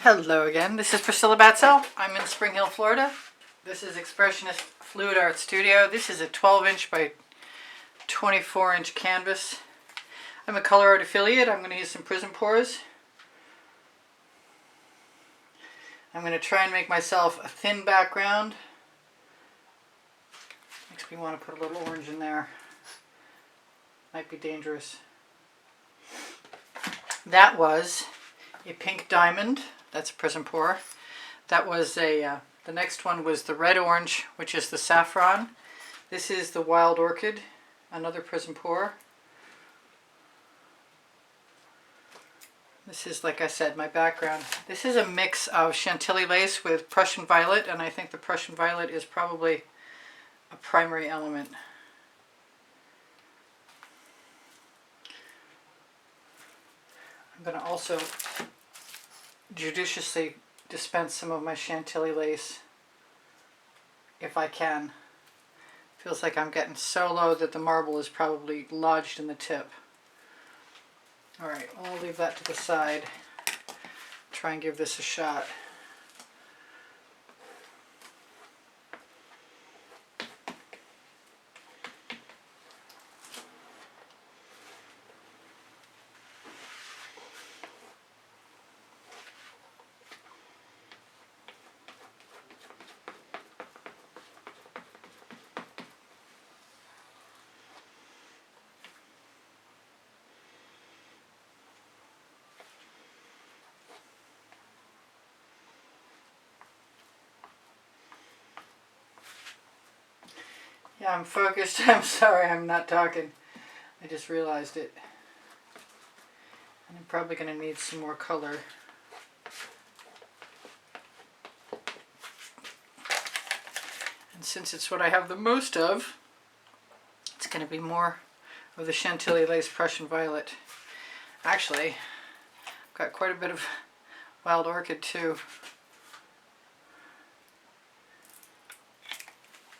Hello again, this is Priscilla Batzel. I'm in Spring Hill, Florida. This is Expressionist Fluid Art Studio. This is a 12-inch by 24-inch canvas. I'm a Colour Arte affiliate. I'm going to use some Prizm pours. I'm going to try and make myself a thin background. Makes me want to put a little orange in there. Might be dangerous. That was a pink diamond. That's a Prizm pour. That was the next one was the red orange, which is the saffron. This is the wild orchid, another Prizm pour. This is, like I said, my background. This is a mix of Chantilly lace with Prussian violet, and I think the Prussian violet is probably a primary element. I'm going to also judiciously dispense some of my Chantilly lace if I can. Feels like I'm getting so low that the marble is probably lodged in the tip. Alright, I'll leave that to the side. Try and give this a shot. Yeah, I'm focused. I'm sorry I'm not talking. I just realized it. And I'm probably going to need some more color. And since it's what I have the most of, it's going to be more of the Chantilly lace Prussian violet. Actually, I've got quite a bit of wild orchid too.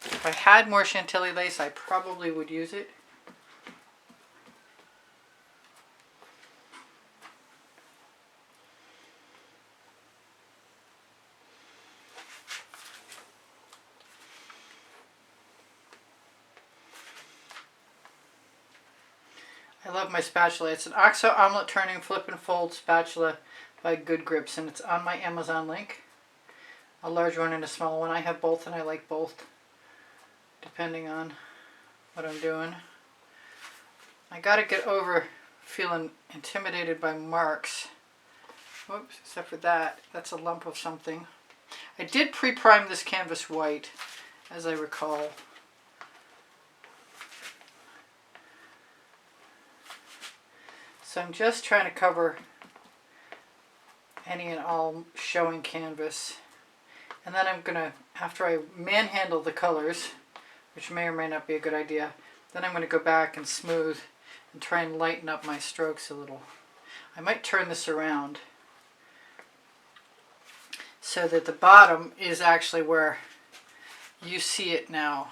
If I had more Chantilly lace, I probably would use it. I love my spatula. It's an OXO omelet turning flip and fold spatula by Good Grips, and it's on my Amazon link. A large one and a small one. I have both and I like both, depending on what I'm doing. I gotta get over feeling intimidated by marks. Whoops, except for that. That's a lump of something. I did pre-prime this canvas white, as I recall. So I'm just trying to cover any and all showing canvas. And then I'm gonna, after I manhandle the colors, which may or may not be a good idea, then I'm going to go back and smooth and try and lighten up my strokes a little. I might turn this around so that the bottom is actually where you see it now.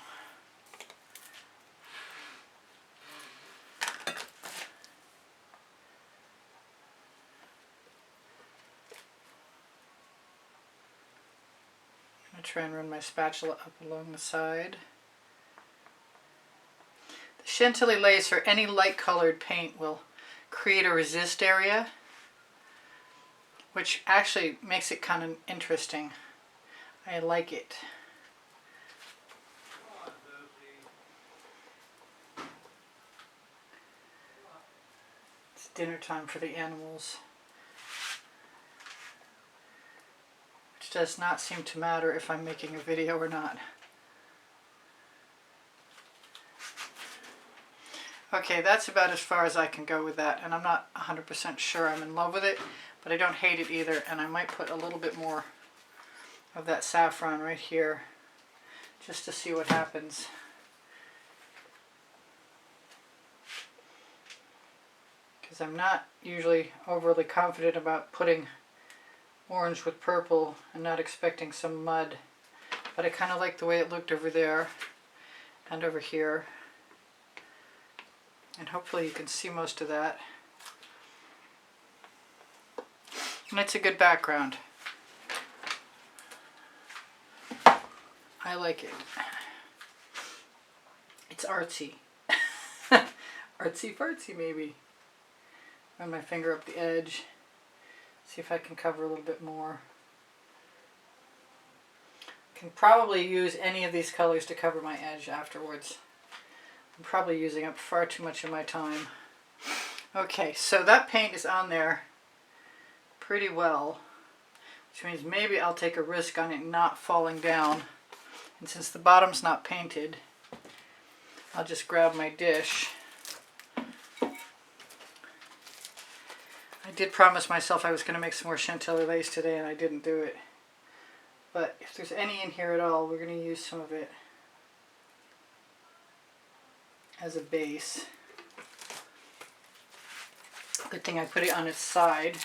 I'm going to try and run my spatula up along the side. Chantilly lace or any light colored paint will create a resist area, which actually makes it kind of interesting. I like it. It's dinner time for the animals, which does not seem to matter if I'm making a video or not. Okay, that's about as far as I can go with that, and I'm not 100% sure I'm in love with it, but I don't hate it either, and I might put a little bit more of that saffron right here just to see what happens. Because I'm not usually overly confident about putting orange with purple and not expecting some mud, but I kind of like the way it looked over there and over here. And hopefully you can see most of that. And it's a good background. I like it. It's artsy. Artsy fartsy maybe. Run my finger up the edge. See if I can cover a little bit more. Can probably use any of these colors to cover my edge afterwards. I'm probably using up far too much of my time. Okay, so that paint is on there pretty well, which means maybe I'll take a risk on it not falling down. And since the bottom's not painted, I'll just grab my dish. I did promise myself I was going to make some more Chantilly lace today, and I didn't do it. But if there's any in here at all, we're going to use some of it as a base. Good thing I put it on its side.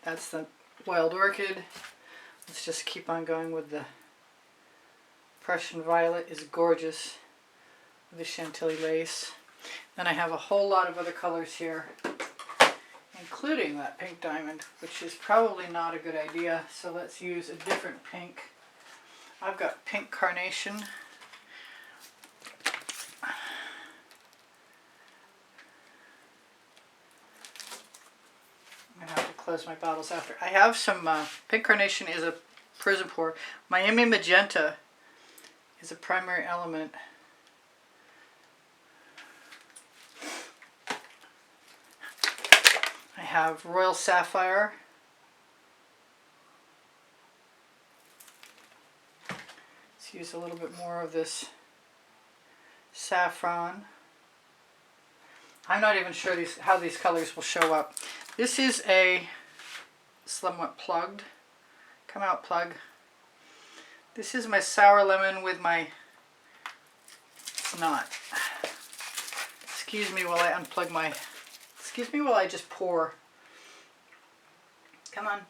That's the Wild Orchid. Let's just keep on going with the Prussian Violet. Is gorgeous with the Chantilly lace. Then I have a whole lot of other colors here, including that pink diamond, which is probably not a good idea. So let's use a different pink. I've got pink carnation. I'm going to have to close my bottles after. I have some pink carnation is a Prizm pour. Miami Magenta is a primary element. I have Royal Sapphire. Let's use a little bit more of this saffron. I'm not even sure how these colors will show up. This is a somewhat plugged, come out plug. This is my sour lemon with my, it's not. Excuse me while I unplug my, excuse me while I just pour. Come on.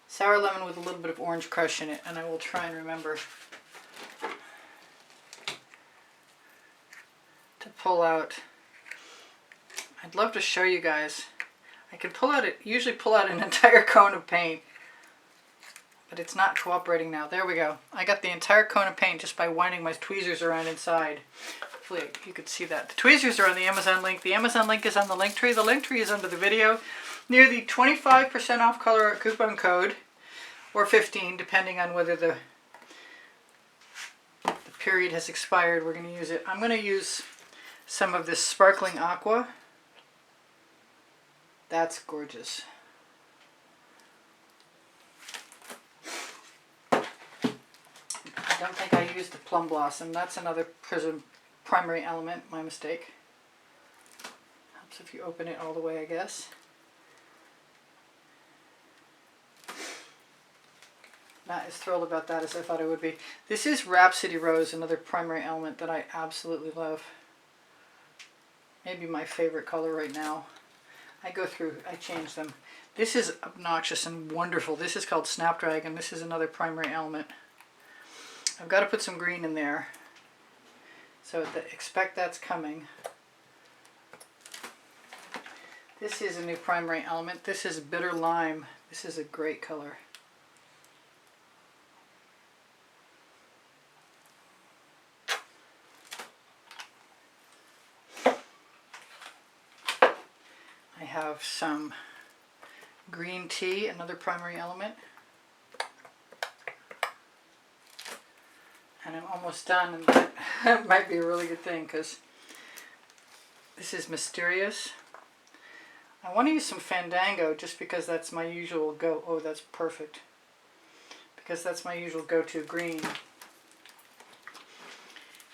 Sour lemon with a little bit of orange crush in it, and I will try and remember to pull out. I'd love to show you guys. I can pull out usually pull out an entire cone of paint, but it's not cooperating now. There we go. I got the entire cone of paint just by winding my tweezers around inside. Hopefully you could see that. The tweezers are on the Amazon link. The Amazon link is on the link tree. The link tree is under the video. Near the 25% off Colour Arte coupon code, or 15 depending on whether the period has expired. We're going to use it. I'm going to use some of this sparkling Aqua. That's gorgeous. I don't think I used the Plum Blossom. That's another Prizm primary element. My mistake. Helps if you open it all the way, I guess. Not as thrilled about that as I thought I would be. This is Rapsody Rose, another primary element that I absolutely love. Maybe my favorite color right now. I go through, I change them. This is obnoxious and wonderful. This is called Snapdragon. This is another primary element. I've got to put some green in there. So expect that's coming. This is a new primary element. This is Bitter Lime. This is a great color. I have some green tea, another primary element. And I'm almost done, and that might be a really good thing because this is Mysterious. I want to use some Fandango just because that's my usual go. Oh, that's perfect. Because that's my usual go-to green.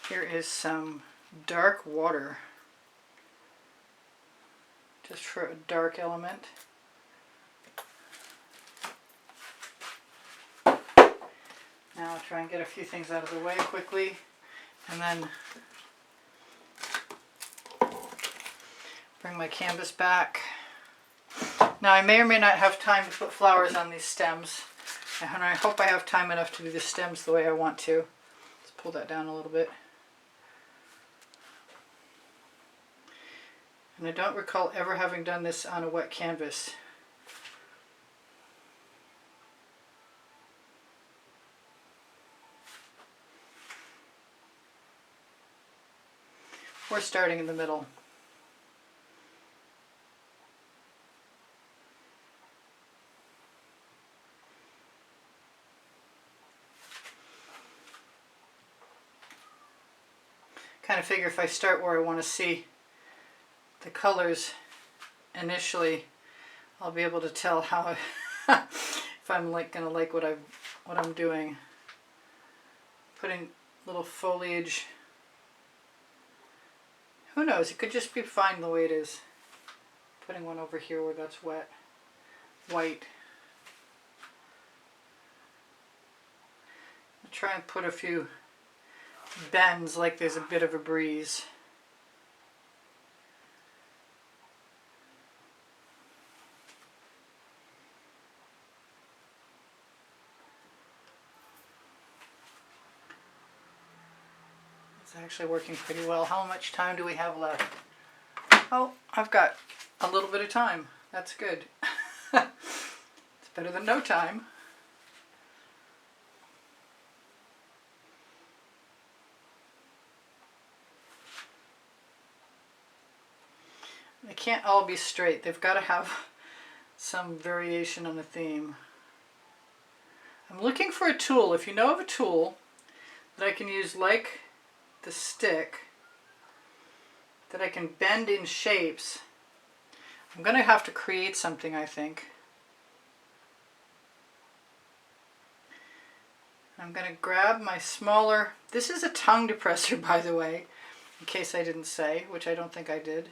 Here is some dark water. Just for a dark element. Now I'll try and get a few things out of the way quickly, and then bring my canvas back. Now I may or may not have time to put flowers on these stems, and I hope I have time enough to do the stems the way I want to. Let's pull that down a little bit. And I don't recall ever having done this on a wet canvas. We're starting in the middle. Kind of figure if I start where I want to see the colors initially, I'll be able to tell how if I'm gonna like what I'm doing. Putting little foliage. Who knows? It could just be fine the way it is. Putting one over here where that's wet, white. I'll try and put a few bends like there's a bit of a breeze. It's actually working pretty well. How much time do we have left? Oh, I've got a little bit of time. That's good. It's better than no time. They can't all be straight. They've got to have some variation on the theme. I'm looking for a tool. If you know of a tool that I can use like the stick, that I can bend in shapes, I'm going to have to create something, I think. I'm going to grab my smaller, this is a tongue depressor, by the way, in case I didn't say, which I don't think I did.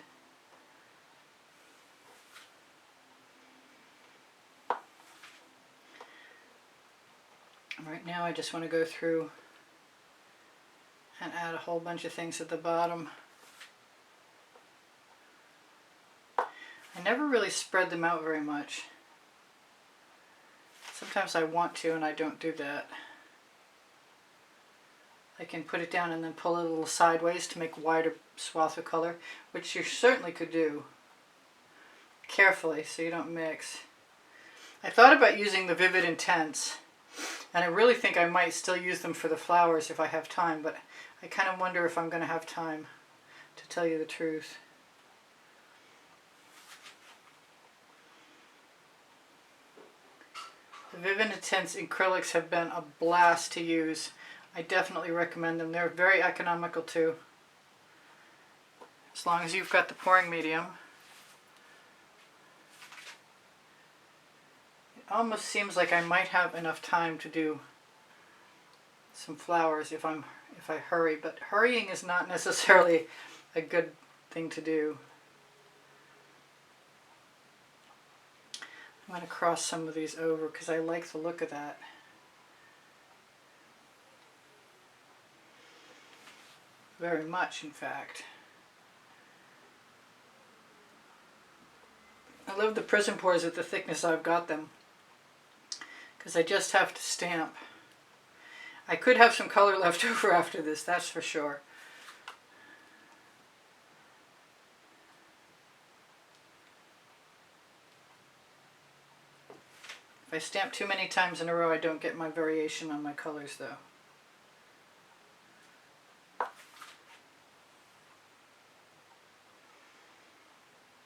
Right now I just want to go through and add a whole bunch of things at the bottom. I never really spread them out very much. Sometimes I want to and I don't do that. I can put it down and then pull it a little sideways to make a wider swath of color, which you certainly could do. Carefully so you don't mix. I thought about using the Vivid Intense, and I really think I might still use them for the flowers if I have time, but I kind of wonder if I'm going to have time, to tell you the truth. The Vivid Intense acrylics have been a blast to use. I definitely recommend them. They're very economical too, as long as you've got the pouring medium. It almost seems like I might have enough time to do some flowers if I hurry, but hurrying is not necessarily a good thing to do. I'm going to cross some of these over because I like the look of that. Very much, in fact. I love the Prizm pours at the thickness I've got them, because I just have to stamp. I could have some color left over after this, that's for sure. If I stamp too many times in a row, I don't get my variation on my colors though.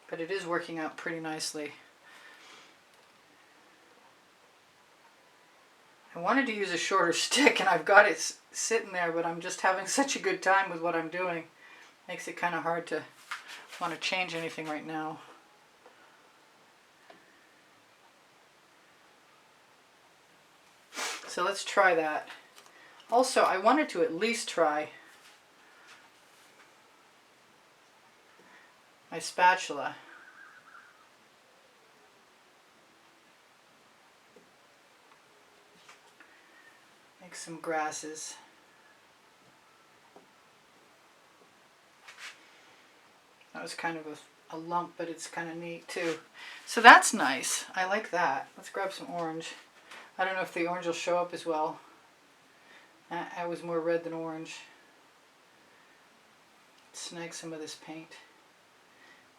But it is working out pretty nicely. I wanted to use a shorter stick and I've got it sitting there, but I'm just having such a good time with what I'm doing. Makes it kind of hard to want to change anything right now. So let's try that. Also, I wanted to at least try my spatula. Make some grasses. That was kind of a lump, but it's kind of neat too. So that's nice. I like that. Let's grab some orange. I don't know if the orange will show up as well. I was more red than orange. Snag some of this paint.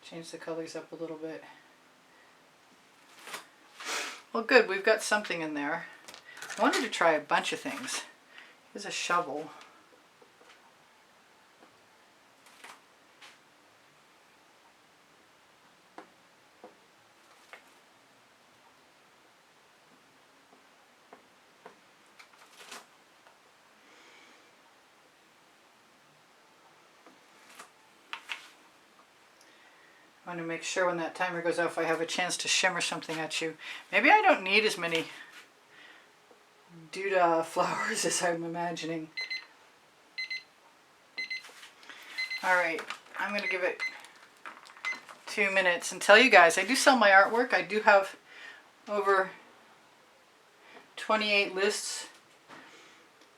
Change the colors up a little bit. Well, good, we've got something in there. I wanted to try a bunch of things. Here's a shovel. I want to make sure when that timer goes off I have a chance to shimmer something at you. Maybe I don't need as many doodah flowers as I'm imagining. Alright, I'm going to give it 2 minutes and tell you guys, I do sell my artwork. I do have over 28 lists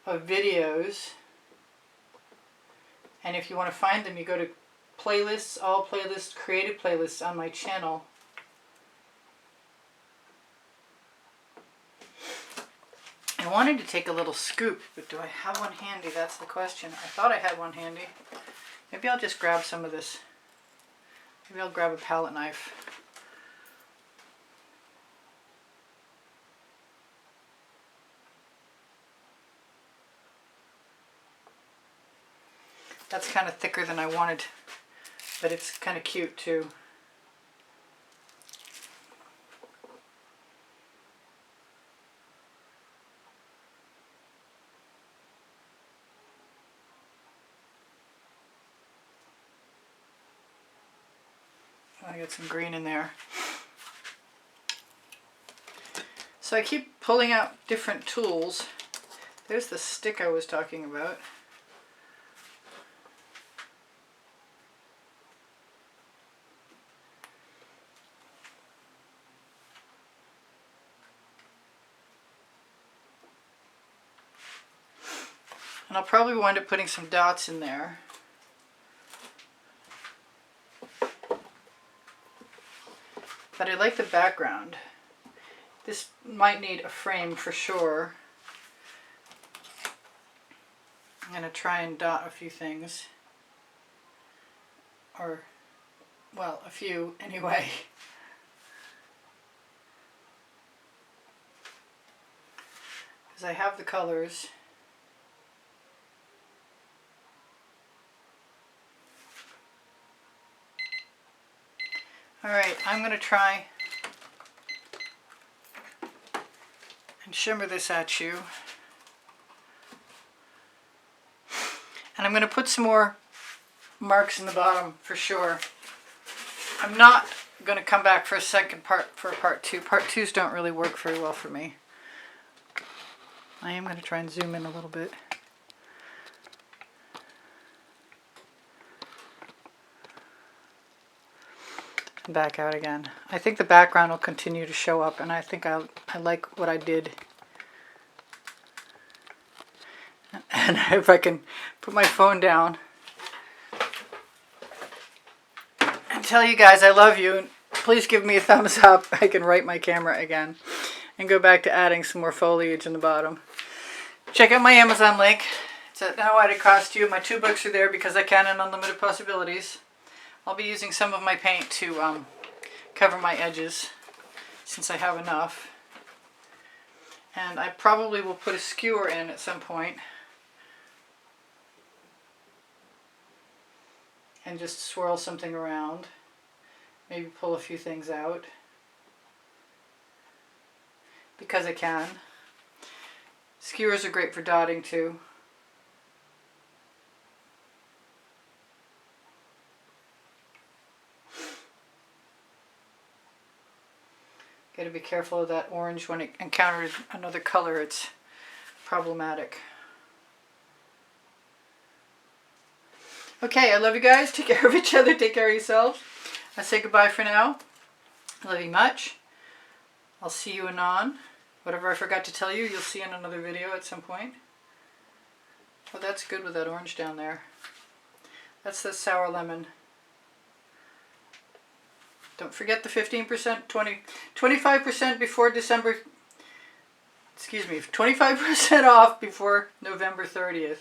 of videos. And if you want to find them, you go to playlists, all playlists, created playlists on my channel. I wanted to take a little scoop, but do I have one handy? That's the question. I thought I had one handy. Maybe I'll just grab some of this. Maybe I'll grab a palette knife. That's kind of thicker than I wanted, but it's kind of cute too. I got some green in there. So I keep pulling out different tools. There's the stick I was talking about. And I'll probably wind up putting some dots in there. But I like the background. This might need a frame for sure. I'm going to try and dot a few things. Or, well, a few anyway. Because I have the colors. Alright, I'm going to try and shimmer this at you. And I'm going to put some more marks in the bottom for sure. I'm not going to come back for a second part for part two. Part twos don't really work very well for me. I am going to try and zoom in a little bit. Back out again. I think the background will continue to show up, and I think I like what I did. And if I can put my phone down and tell you guys I love you, and please give me a thumbs up. I can right my camera again and go back to adding some more foliage in the bottom. Check out my Amazon link. It's at no added cost to you. My 2 books are there because I can in Unlimited Possibilities. I'll be using some of my paint to cover my edges since I have enough. And I probably will put a skewer in at some point and just swirl something around. Maybe pull a few things out because I can. Skewers are great for dotting too. Got to be careful of that orange when it encounters another color. It's problematic. Okay, I love you guys. Take care of each other. Take care of yourselves. I say goodbye for now. I love you much. I'll see you anon. Whatever I forgot to tell you, you'll see in another video at some point. Oh, that's good with that orange down there. That's the sour lemon. Don't forget the 15%, 25% before December, excuse me, 25% off before November 30th.